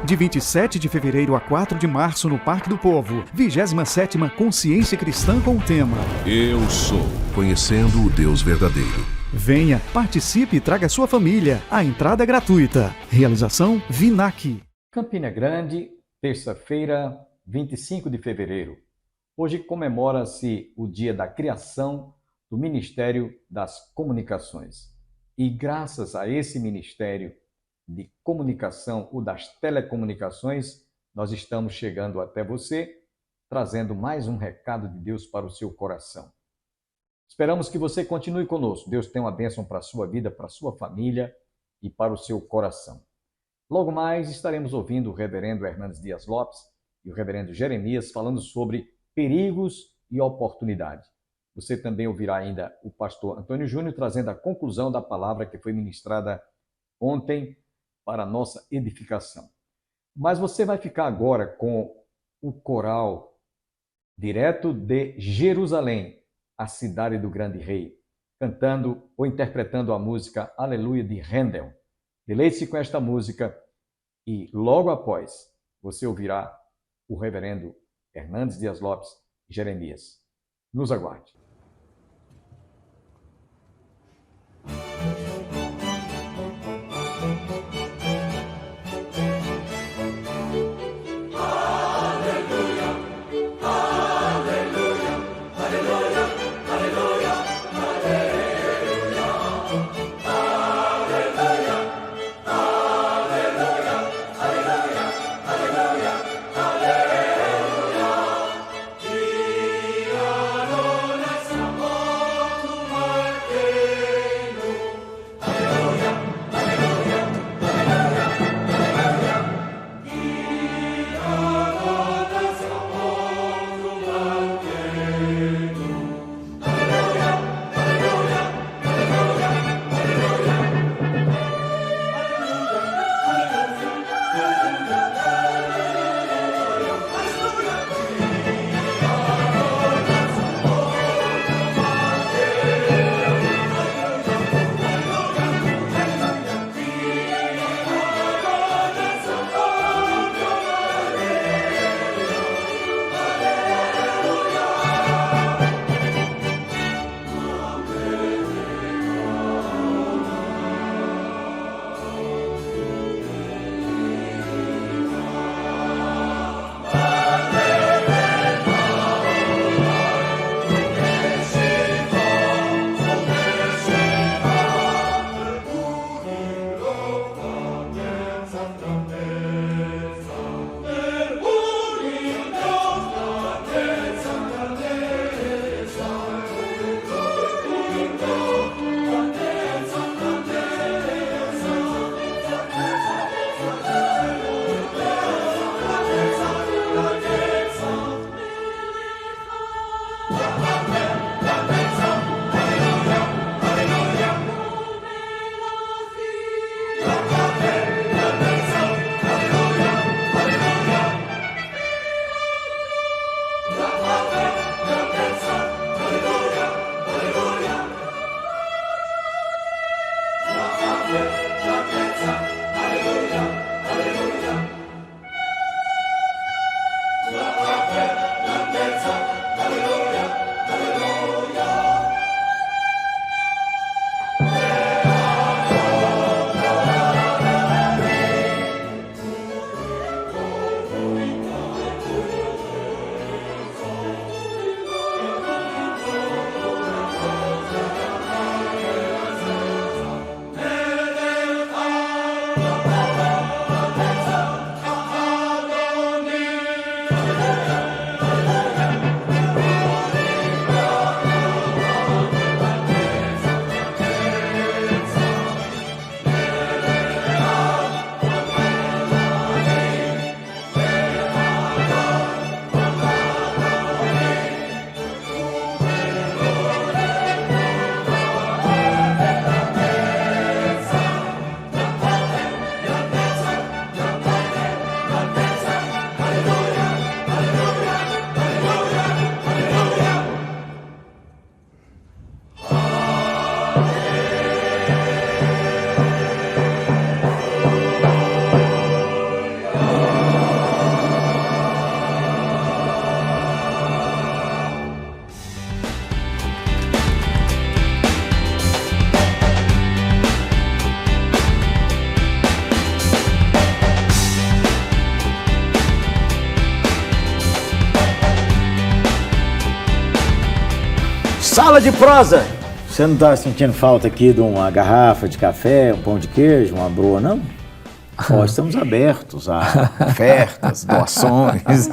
de 27 de fevereiro a 4 de março no Parque do Povo. 27ª Consciência Cristã com o tema Eu sou, conhecendo o Deus verdadeiro. Venha, participe e traga sua família. A entrada é gratuita. Realização Vinac. Campina Grande, terça-feira, 25 de fevereiro. Hoje comemora-se o dia da criação do Ministério das Comunicações. E graças a esse Ministério de Comunicação, ou das Telecomunicações, nós estamos chegando até você, trazendo mais um recado de Deus para o seu coração. Esperamos que você continue conosco. Deus tem uma bênção para a sua vida, para a sua família e para o seu coração. Logo mais estaremos ouvindo o reverendo Hernandes Dias Lopes e o reverendo Jeremias falando sobre perigos e oportunidade. Você também ouvirá ainda o pastor Antônio Júnior trazendo a conclusão da palavra que foi ministrada ontem para a nossa edificação. Mas você vai ficar agora com o coral direto de Jerusalém, a cidade do grande rei, cantando ou interpretando a música Aleluia de Handel. Deleite-se com esta música e logo após você ouvirá o reverendo Hernandes Dias Lopes e Jeremias. Nos aguarde. Adonai Sala de prosa! Você não está sentindo falta aqui de uma garrafa de café, um pão de queijo, uma broa, não? Nós estamos abertos a ofertas, doações.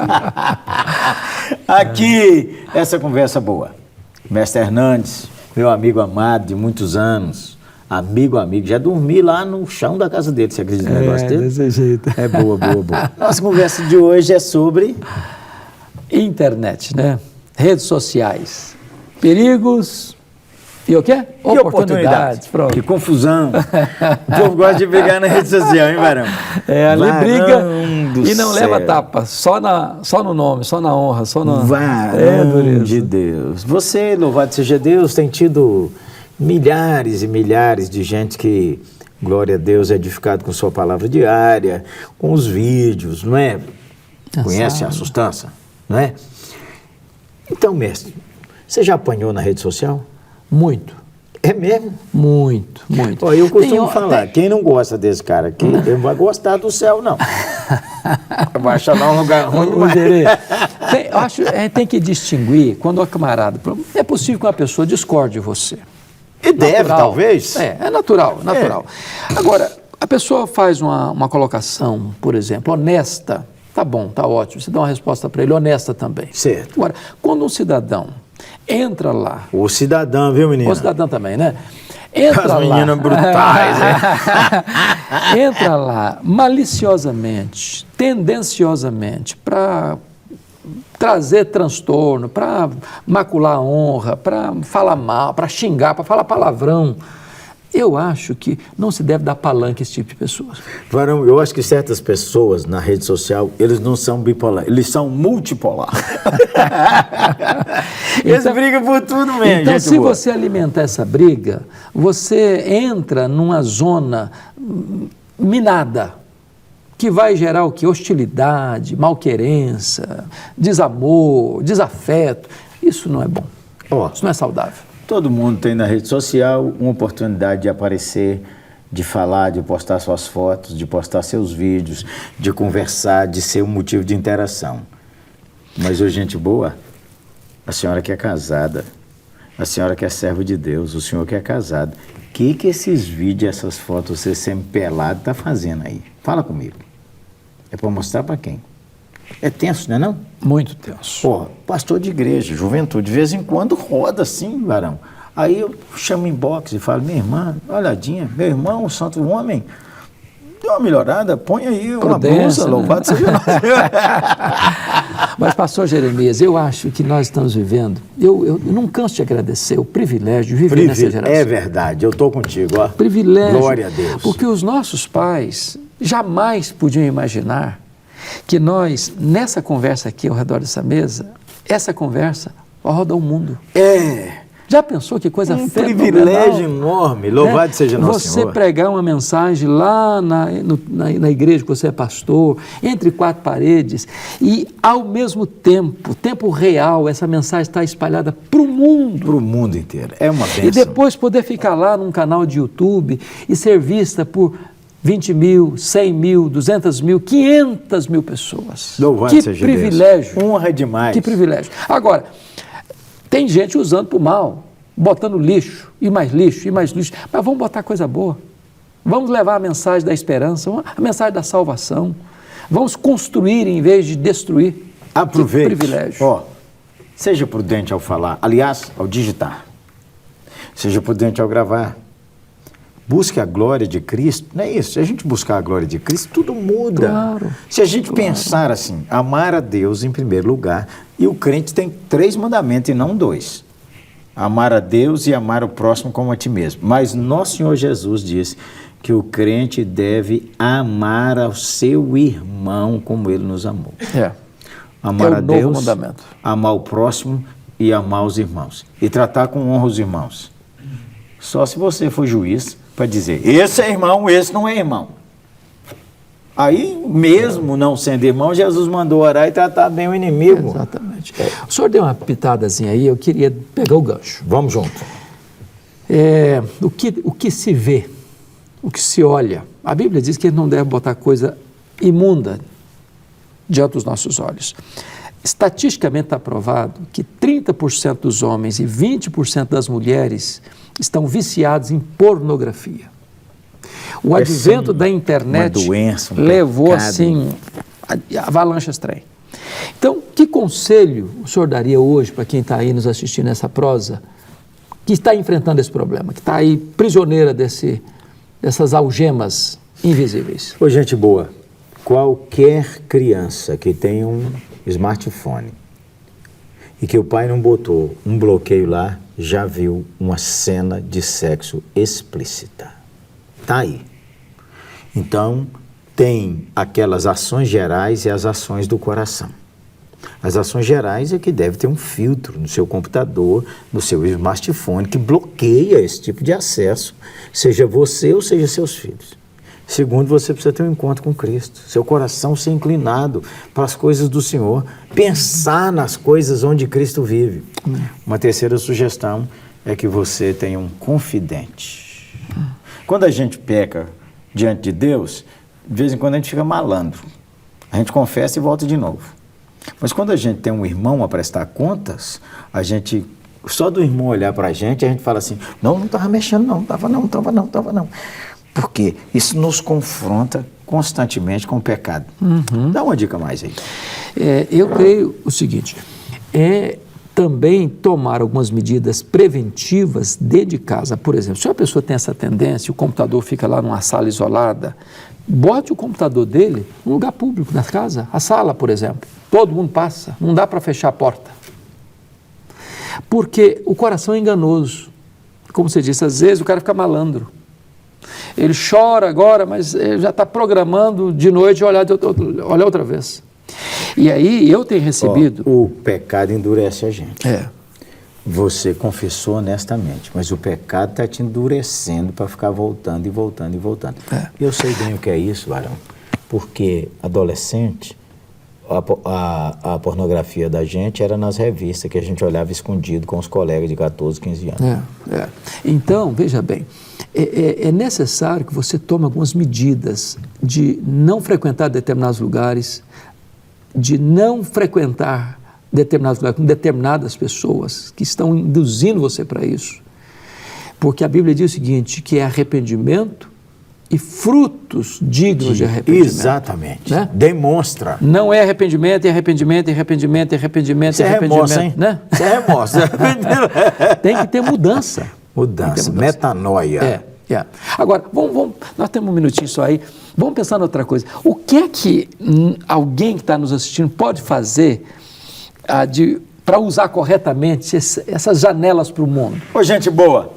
Aqui, essa conversa boa. Mestre Hernandes, meu amigo amado de muitos anos, amigo, já dormi lá no chão da casa dele, você acredita no negócio dele? Desse jeito. É boa. Nossa conversa de hoje é sobre... Internet, né? Redes sociais, perigos e o quê? E oportunidades. Pronto. Que confusão. O povo gosta de brigar na rede social, hein, Varão? Ali briga e não céu. leva tapa, só no nome, só na honra, só na... Varão de Deus. Você, louvado seja Deus, tem tido milhares e milhares de gente que, glória a Deus, é edificado com sua palavra diária, com os vídeos, não é? Conhece a sustância, não é? Então, mestre, você já apanhou na rede social? Muito. É mesmo? Muito. Ó, eu costumo falar, quem não gosta desse cara aqui, não vai gostar do céu, não. Vai achar lá um lugar ruim. Tem que distinguir quando o camarada... É possível que uma pessoa discorde de você. E deve, talvez. É natural. Agora, a pessoa faz uma colocação, por exemplo, honesta, tá bom, tá ótimo, você dá uma resposta para ele honesta também. Certo. Agora, quando um cidadão entra lá... O cidadão, viu, menina? O cidadão também, né? Entra as meninas brutais, né? Entra lá maliciosamente, tendenciosamente, para trazer transtorno, para macular a honra, para falar mal, para xingar, para falar palavrão. Eu acho que não se deve dar palanque a esse tipo de pessoas. Varão, eu acho que certas pessoas na rede social, eles não são bipolar, eles são multipolar. Eles brigam por tudo mesmo. Então, se você alimentar essa briga, você entra numa zona minada, que vai gerar o quê? Hostilidade, malquerença, desamor, desafeto. Isso não é bom. Isso não é saudável. Todo mundo tem na rede social uma oportunidade de aparecer, de falar, de postar suas fotos, de postar seus vídeos, de conversar, de ser um motivo de interação. Mas, ô, gente boa, a senhora que é casada, a senhora que é servo de Deus, o senhor que é casado, o que esses vídeos, essas fotos, você sempre pelado, tá fazendo aí? Fala comigo. É para mostrar para quem? É tenso, não é não? Muito tenso. Pô, pastor de igreja, juventude, de vez em quando roda assim, Varão. Aí eu chamo inbox e falo, minha irmã, olhadinha, meu irmão, o santo homem, deu uma melhorada, põe aí uma blusa, louvado seja Deus. Mas, pastor Jeremias, eu acho que nós estamos vivendo, eu não canso de agradecer o privilégio de viver nessa geração. É verdade, eu estou contigo, ó. Privilégio. Glória a Deus. Porque os nossos pais jamais podiam imaginar que nós, nessa conversa aqui ao redor dessa mesa, essa conversa vai rodar o mundo. Já pensou que coisa fenomenal? Privilégio enorme, louvado seja nosso Senhor. Você pregar uma mensagem lá na igreja que você é pastor, entre quatro paredes, e ao mesmo tempo real, essa mensagem está espalhada para o mundo. Para o mundo inteiro, é uma bênção. E depois poder ficar lá num canal de YouTube e ser vista por 20 mil, 100 mil, 200 mil, 500 mil pessoas. Louvado seja Deus. Que privilégio. Honra demais. Que privilégio. Agora, tem gente usando para o mal, botando lixo, e mais lixo, e mais lixo. Mas vamos botar coisa boa. Vamos levar a mensagem da esperança, a mensagem da salvação. Vamos construir em vez de destruir. Aproveite. Que privilégio. Ó, seja prudente ao falar, aliás, ao digitar. Seja prudente ao gravar. Busque a glória de Cristo, não é isso? Se a gente buscar a glória de Cristo, tudo muda. Claro, se a gente pensar assim, amar a Deus em primeiro lugar, e o crente tem 3 mandamentos e não 2. Amar a Deus e amar o próximo como a ti mesmo. Mas nosso Senhor Jesus disse que o crente deve amar ao seu irmão como ele nos amou. Amar a Deus, mandamento. Amar o próximo e amar os irmãos. E tratar com honra os irmãos. Só se você for juiz para dizer, esse é irmão, esse não é irmão. Aí, mesmo não sendo irmão, Jesus mandou orar e tratar bem o inimigo. Exatamente. O senhor deu uma pitadazinha aí, eu queria pegar o gancho. Vamos junto. O que se vê, o que se olha, a Bíblia diz que não deve botar coisa imunda diante dos nossos olhos. estatisticamente está provado que 30% dos homens e 20% das mulheres estão viciados em pornografia. O advento da internet uma doença, levou pecado. assim avalanches trem. Então, que conselho o senhor daria hoje para quem está aí nos assistindo nessa prosa, que está enfrentando esse problema, que está aí prisioneira dessas algemas invisíveis? Ô, gente boa, qualquer criança que tenha um smartphone e que o pai não botou um bloqueio lá, já viu uma cena de sexo explícita. Tá aí. Então, tem aquelas ações gerais e as ações do coração. As ações gerais é que deve ter um filtro no seu computador, no seu smartphone, que bloqueia esse tipo de acesso, seja você ou seja seus filhos. Segundo, você precisa ter um encontro com Cristo, seu coração ser inclinado para as coisas do Senhor, pensar nas coisas onde Cristo vive. Uma terceira sugestão é que você tenha um confidente. Quando a gente peca diante de Deus, de vez em quando a gente fica malandro. A gente confessa e volta de novo. Mas quando a gente tem um irmão a prestar contas, a gente, só do irmão olhar para a gente fala assim, não estava mexendo não, não estava não. Porque isso nos confronta constantemente com o pecado. Dá uma dica mais aí. Eu creio o seguinte, também tomar algumas medidas preventivas dentro de casa. Por exemplo, se a pessoa tem essa tendência, o computador fica lá numa sala isolada, bote o computador dele num lugar público, na casa, a sala, por exemplo. Todo mundo passa, não dá para fechar a porta. Porque o coração é enganoso. Como você disse, às vezes o cara fica malandro. Ele chora agora, mas ele já está programando de noite olhar outra vez. E aí eu tenho recebido... O pecado endurece a gente. É. Você confessou honestamente, mas o pecado está te endurecendo para ficar voltando e voltando e voltando. Eu sei bem o que é isso, varão, porque adolescente, a pornografia da gente era nas revistas que a gente olhava escondido com os colegas de 14, 15 anos. Então, veja bem, é necessário que você tome algumas medidas de não frequentar determinados lugares, de não frequentar determinados lugares com determinadas pessoas que estão induzindo você para isso. Porque a Bíblia diz o seguinte, que é arrependimento e frutos dignos de arrependimento. Exatamente. Né? Demonstra. Não é arrependimento, e arrependimento, e arrependimento, e arrependimento, Isso é remorso, hein? Né? Isso é remorso. Tem que ter mudança. Mudança, metanoia. Agora, nós temos um minutinho só aí, vamos pensar em outra coisa. O que é que alguém que está nos assistindo pode fazer para usar corretamente essas janelas para o mundo? Ô, gente boa,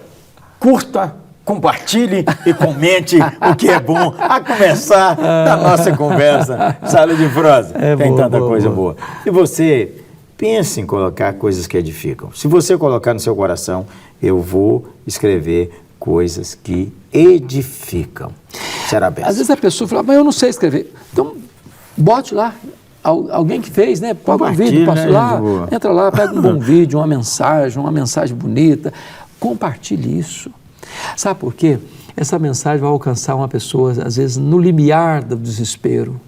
curta, compartilhe e comente o que é bom, a começar da nossa conversa. Sala de prosa, tem tanta coisa boa. E você, pense em colocar coisas que edificam. Se você colocar no seu coração, eu vou escrever coisas que edificam. Será bem. Às vezes a pessoa fala, mas eu não sei escrever. Então, bote lá. Alguém que fez, né? Pega um vídeo, passa lá, entra lá, pega um bom vídeo, uma mensagem bonita, compartilhe isso. Sabe por quê? Essa mensagem vai alcançar uma pessoa, às vezes, no limiar do desespero.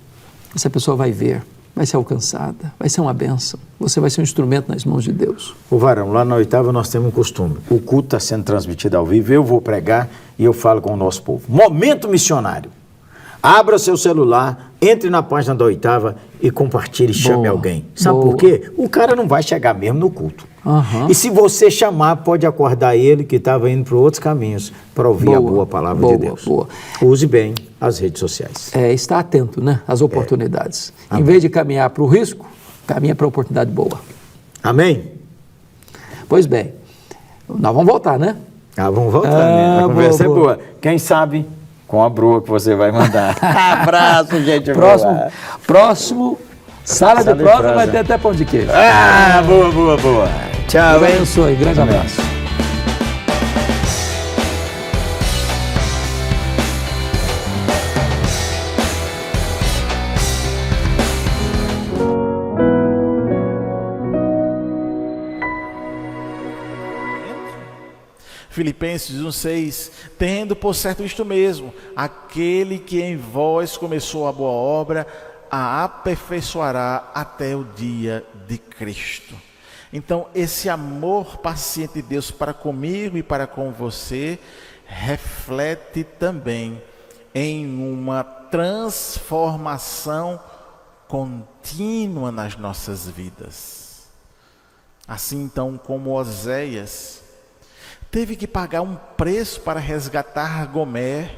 Essa pessoa vai ver, vai ser alcançada, vai ser uma bênção. Você vai ser um instrumento nas mãos de Deus. O varão, lá na oitava nós temos um costume. O culto está sendo transmitido ao vivo, eu vou pregar e eu falo com o nosso povo. Momento missionário. Abra seu celular, entre na página da oitava e compartilhe e chame alguém. Sabe por quê? O cara não vai chegar mesmo no culto. E se você chamar, pode acordar ele que estava indo para outros caminhos para ouvir a boa palavra de Deus. Use bem as redes sociais. Está atento, né, às oportunidades. Em vez de caminhar para o risco, caminha para a oportunidade boa. Amém? Pois bem, nós vamos voltar, né? Vamos voltar, né? A conversa é boa. Quem sabe... com a broa que você vai mandar. Abraço, gente. Próximo, sala de prosa vai ter até pão de queijo. Boa. Tchau. Deus abençoe. Grande abraço. Filipenses 1,6, tendo por certo isto mesmo, aquele que em vós começou a boa obra, a aperfeiçoará até o dia de Cristo. Então, esse amor paciente de Deus para comigo e para com você reflete também em uma transformação contínua nas nossas vidas. Assim, então, como Oséias teve que pagar um preço para resgatar Gomer,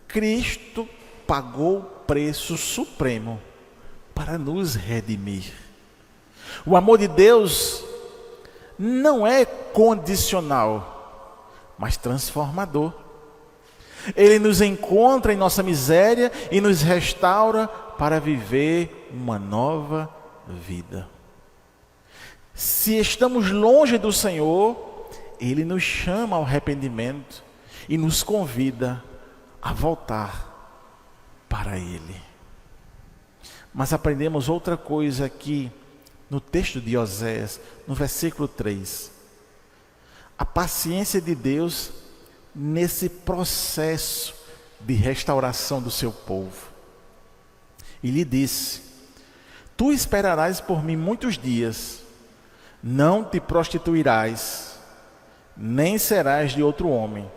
Cristo pagou o preço supremo para nos redimir. O amor de Deus não é condicional, mas transformador. Ele nos encontra em nossa miséria e nos restaura para viver uma nova vida. Se estamos longe do Senhor, Ele nos chama ao arrependimento e nos convida a voltar para Ele. Mas aprendemos outra coisa aqui no texto de Oséias, no versículo 3. A paciência de Deus nesse processo de restauração do seu povo. E lhe disse: tu esperarás por mim muitos dias, não te prostituirás, nem serás de outro homem.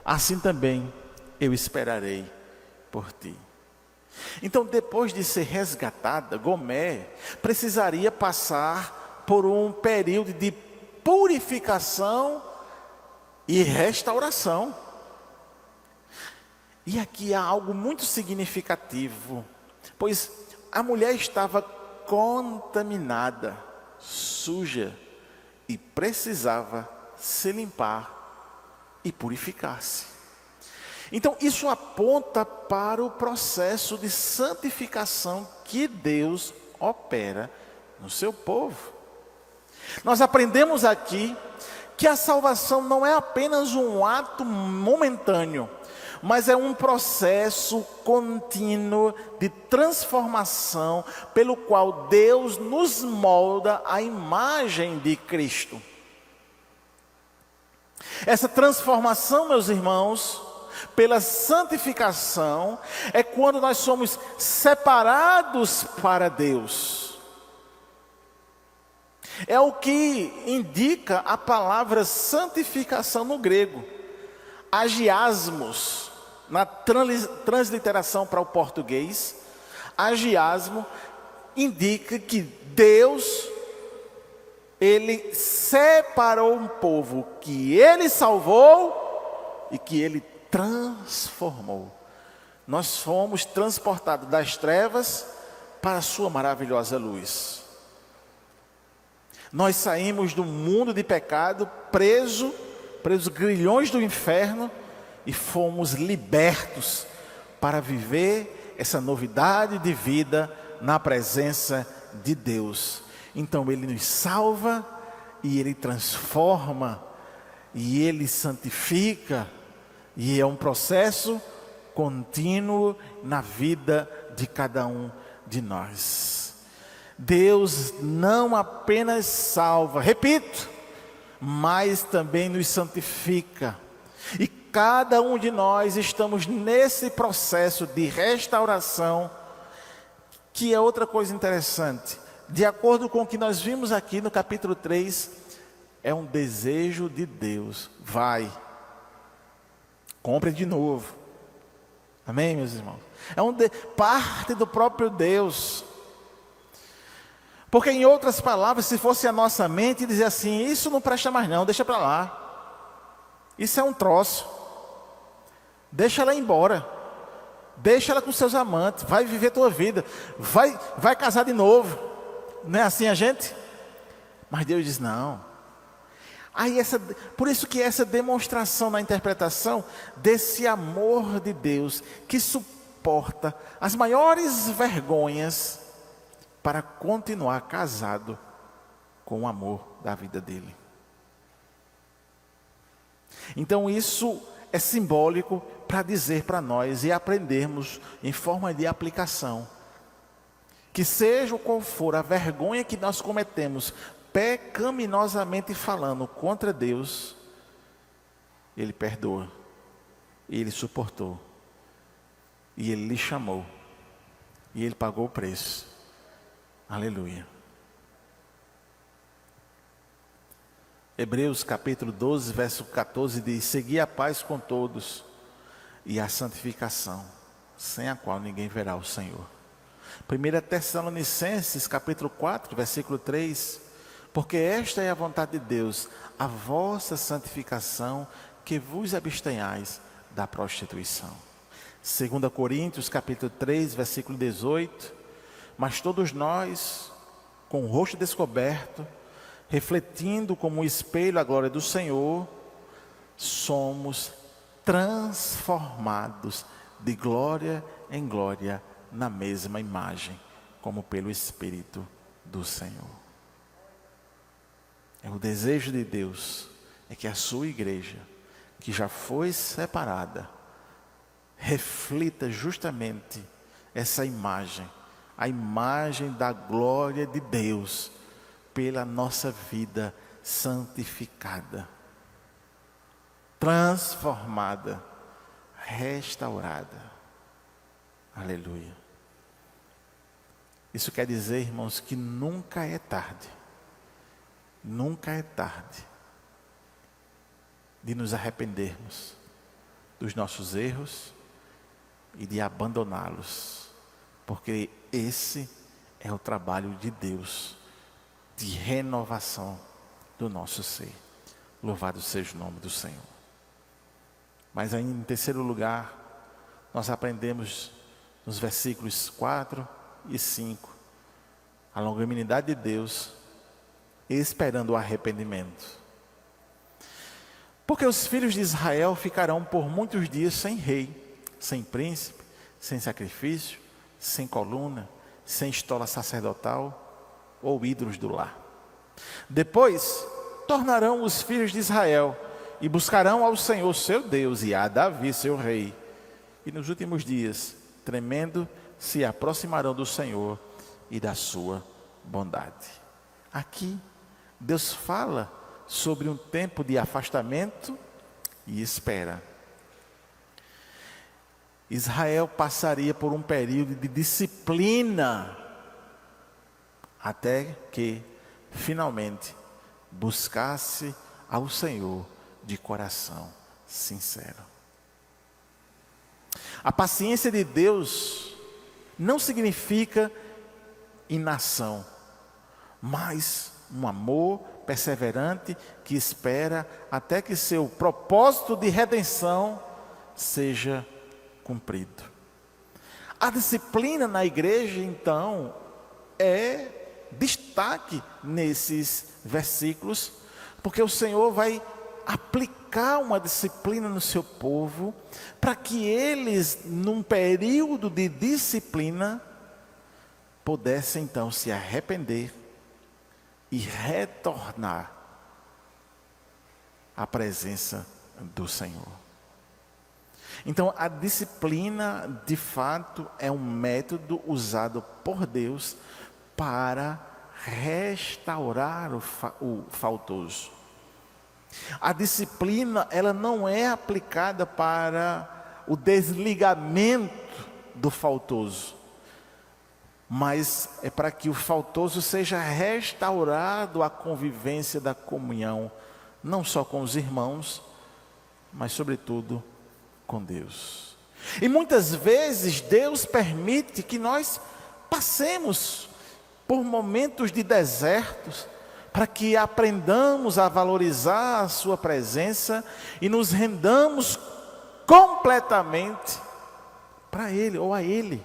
Assim também eu esperarei por ti. Então, depois de ser resgatada, Gomer precisaria passar por um período de purificação e restauração. E aqui há algo muito significativo, pois a mulher estava contaminada, suja, e precisava se limpar e purificar-se. Então, isso aponta para o processo de santificação que Deus opera no seu povo. Nós aprendemos aqui que a salvação não é apenas um ato momentâneo, mas é um processo contínuo de transformação pelo qual Deus nos molda à imagem de Cristo. Essa transformação, meus irmãos, pela santificação, é quando nós somos separados para Deus. É o que indica a palavra santificação no grego. Agiasmos, na transliteração para o português, agiasmo indica que Deus, Ele separou um povo que Ele salvou e que Ele transformou. Nós fomos transportados das trevas para a sua maravilhosa luz. Nós saímos do mundo de pecado, presos grilhões do inferno, e fomos libertos para viver essa novidade de vida na presença de Deus. Então Ele nos salva, e Ele transforma, e Ele santifica, e é um processo contínuo na vida de cada um de nós. Deus não apenas salva, repito, mas também nos santifica. E cada um de nós estamos nesse processo de restauração, que é outra coisa interessante. De acordo com o que nós vimos aqui no capítulo 3, é um desejo de Deus. Vai, compre de novo. Amém, meus irmãos? É parte do próprio Deus. Porque, em outras palavras, se fosse a nossa mente dizer assim: isso não presta mais não, deixa para lá, isso é um troço, deixa ela embora, deixa ela com seus amantes, vai viver tua vida, vai casar de novo. Não é assim a gente? Mas Deus diz não. Aí por isso que essa demonstração na interpretação desse amor de Deus, que suporta as maiores vergonhas para continuar casado com o amor da vida dele. Então isso é simbólico para dizer para nós e aprendermos em forma de aplicação, que seja qual for a vergonha que nós cometemos pecaminosamente falando contra Deus, Ele perdoa, Ele suportou, e Ele lhe chamou e Ele pagou o preço. Aleluia. Hebreus capítulo 12, verso 14 diz: segui a paz com todos e a santificação, sem a qual ninguém verá o Senhor. 1 Tessalonicenses capítulo 4, versículo 3: porque esta é a vontade de Deus, a vossa santificação, que vos abstenhais da prostituição. 2 Coríntios capítulo 3, versículo 18: mas todos nós, com o rosto descoberto, refletindo como um espelho a glória do Senhor, somos transformados de glória em glória na mesma imagem, como pelo Espírito do Senhor. É o desejo de Deus, é que a sua igreja, que já foi separada, reflita justamente essa imagem, a imagem da glória de Deus, pela nossa vida santificada, transformada, restaurada. Aleluia. Isso quer dizer, irmãos, que nunca é tarde de nos arrependermos dos nossos erros e de abandoná-los, porque esse é o trabalho de Deus, de renovação do nosso ser. Louvado seja o nome do Senhor. Mas aí, em terceiro lugar, nós aprendemos nos versículos 4 e 5 a longanimidade de Deus, esperando o arrependimento. Porque os filhos de Israel ficarão por muitos dias sem rei, sem príncipe, sem sacrifício, sem coluna, sem estola sacerdotal ou ídolos do lar. Depois tornarão os filhos de Israel e buscarão ao Senhor seu Deus e a Davi seu rei. E nos últimos dias, tremendo, se aproximarão do Senhor e da sua bondade. Aqui, Deus fala sobre um tempo de afastamento e espera. Israel passaria por um período de disciplina, até que, finalmente, buscasse ao Senhor de coração sincero. A paciência de Deus não significa inação, mas um amor perseverante que espera até que seu propósito de redenção seja cumprido. A disciplina na igreja, então, é destaque nesses versículos, porque o Senhor vai aplicar uma disciplina no seu povo, para que eles, num período de disciplina, pudessem então se arrepender e retornar à presença do Senhor. Então, a disciplina, de fato, é um método usado por Deus para restaurar o faltoso. A disciplina, ela não é aplicada para o desligamento do faltoso, mas é para que o faltoso seja restaurado à convivência da comunhão, não só com os irmãos, mas sobretudo com Deus. E muitas vezes Deus permite que nós passemos por momentos de desertos, para que aprendamos a valorizar a sua presença e nos rendamos completamente para Ele ou a Ele.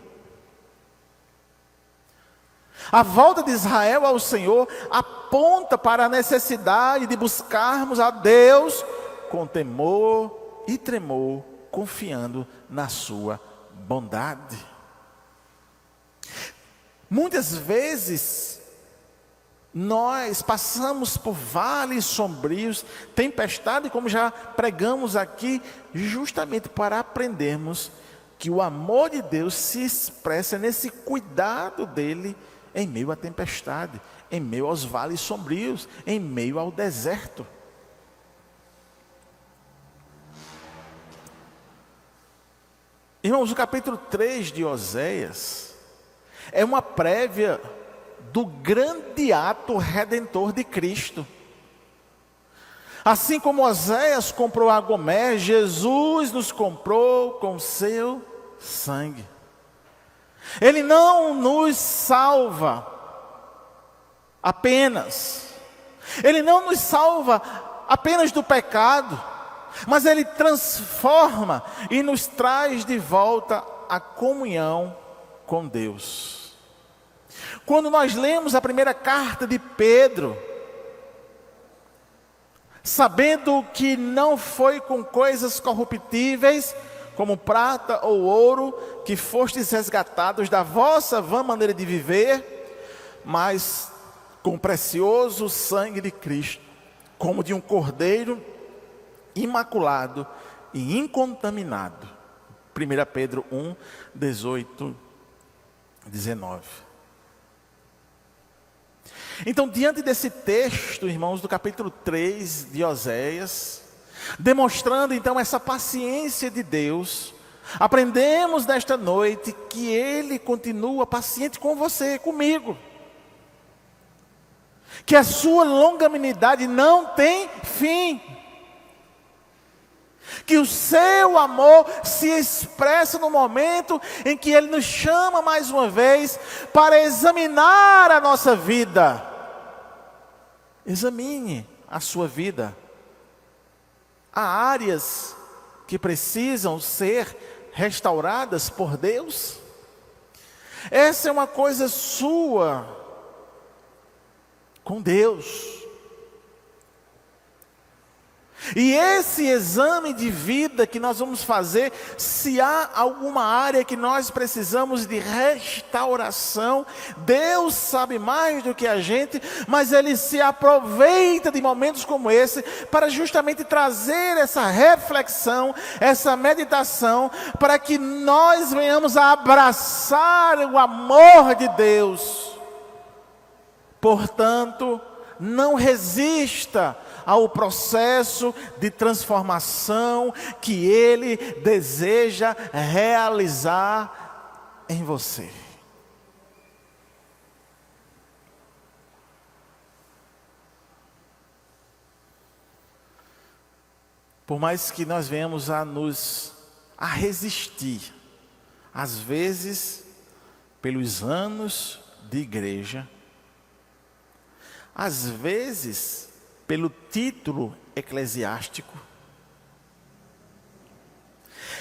A volta de Israel ao Senhor aponta para a necessidade de buscarmos a Deus com temor e tremor, confiando na sua bondade. Muitas vezes nós passamos por vales sombrios, tempestade, como já pregamos aqui, justamente para aprendermos que o amor de Deus se expressa nesse cuidado dele em meio à tempestade, em meio aos vales sombrios, em meio ao deserto. Irmãos, o capítulo 3 de Oséias é uma prévia do grande ato redentor de Cristo. Assim como Oséias comprou a Gomer, Jesus nos comprou com seu sangue. Ele não nos salva apenas. Ele não nos salva apenas do pecado, mas Ele transforma e nos traz de volta a comunhão com Deus. Quando nós lemos a primeira carta de Pedro, sabendo que não foi com coisas corruptíveis, como prata ou ouro, que fostes resgatados da vossa vã maneira de viver, mas com o precioso sangue de Cristo, como de um cordeiro imaculado e incontaminado. 1 Pedro 1, 18, 19. Então, diante desse texto, irmãos, do capítulo 3 de Oséias, demonstrando então essa paciência de Deus, aprendemos nesta noite que Ele continua paciente com você, comigo. Que a sua longanimidade não tem fim. Que o seu amor se expressa no momento em que Ele nos chama mais uma vez para examinar a nossa vida. Examine a sua vida. Há áreas que precisam ser restauradas por Deus? Essa é uma coisa sua com Deus. E esse exame de vida que nós vamos fazer, se há alguma área que nós precisamos de restauração, Deus sabe mais do que a gente, mas Ele se aproveita de momentos como esse para justamente trazer essa reflexão, essa meditação, para que nós venhamos a abraçar o amor de Deus. Portanto, não resista ao processo de transformação que Ele deseja realizar em você. Por mais que nós venhamos a resistir, às vezes, pelos anos de igreja, às vezes, pelo título eclesiástico,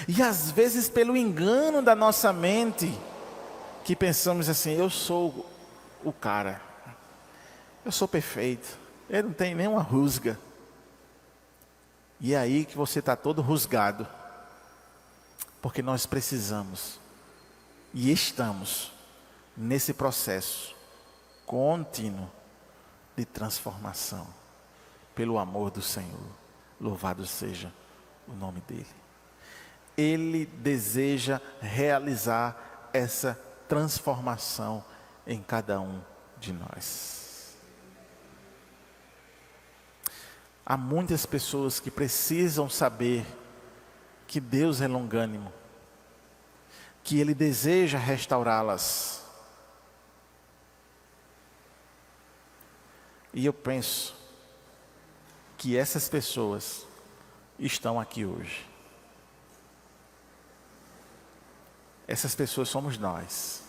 e às vezes pelo engano da nossa mente, que pensamos assim: eu sou o cara, eu sou perfeito, eu não tenho nenhuma rusga. E é aí que você está todo rusgado, porque nós precisamos e estamos nesse processo contínuo de transformação pelo amor do Senhor. Louvado seja o nome dEle. Ele deseja realizar essa transformação em cada um de nós. Há muitas pessoas que precisam saber que Deus é longânimo, que Ele deseja restaurá-las. E eu penso que essas pessoas estão aqui hoje. Essas pessoas somos nós.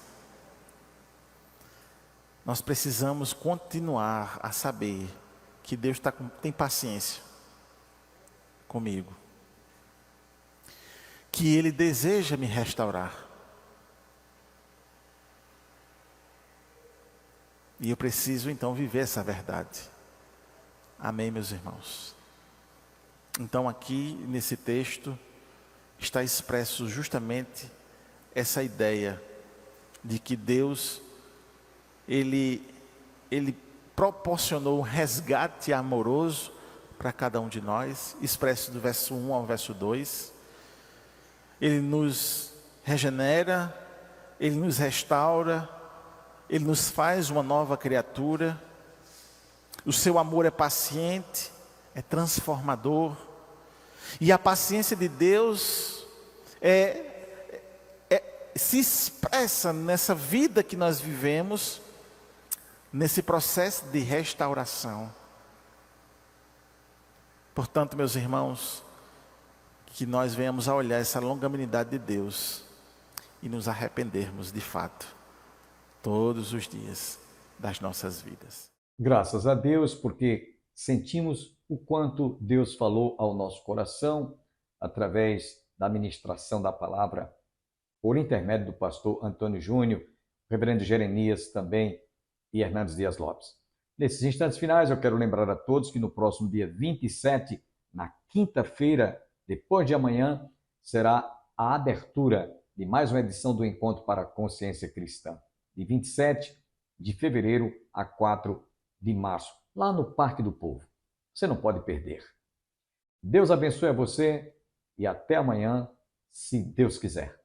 Nós precisamos continuar a saber que Deus tem paciência comigo. Que Ele deseja me restaurar. E eu preciso então viver essa verdade. Amém, meus irmãos? Então aqui nesse texto está expresso justamente essa ideia de que Deus, Ele proporcionou um resgate amoroso para cada um de nós, expresso do verso 1 ao verso 2. Ele nos regenera, Ele nos restaura, Ele nos faz uma nova criatura. O seu amor é paciente, é transformador. E a paciência de Deus é se expressa nessa vida que nós vivemos, nesse processo de restauração. Portanto, meus irmãos, que nós venhamos a olhar essa longanimidade de Deus e nos arrependermos de fato, todos os dias das nossas vidas. Graças a Deus, porque sentimos o quanto Deus falou ao nosso coração através da ministração da palavra, por intermédio do pastor Antônio Júnior, reverendo Jeremias também e Hernandes Dias Lopes. Nesses instantes finais, eu quero lembrar a todos que no próximo dia 27, na quinta-feira, depois de amanhã, será a abertura de mais uma edição do Encontro para a Consciência Cristã, de 27 de fevereiro a 4 de março, lá no Parque do Povo. Você não pode perder. Deus abençoe a você e até amanhã, se Deus quiser.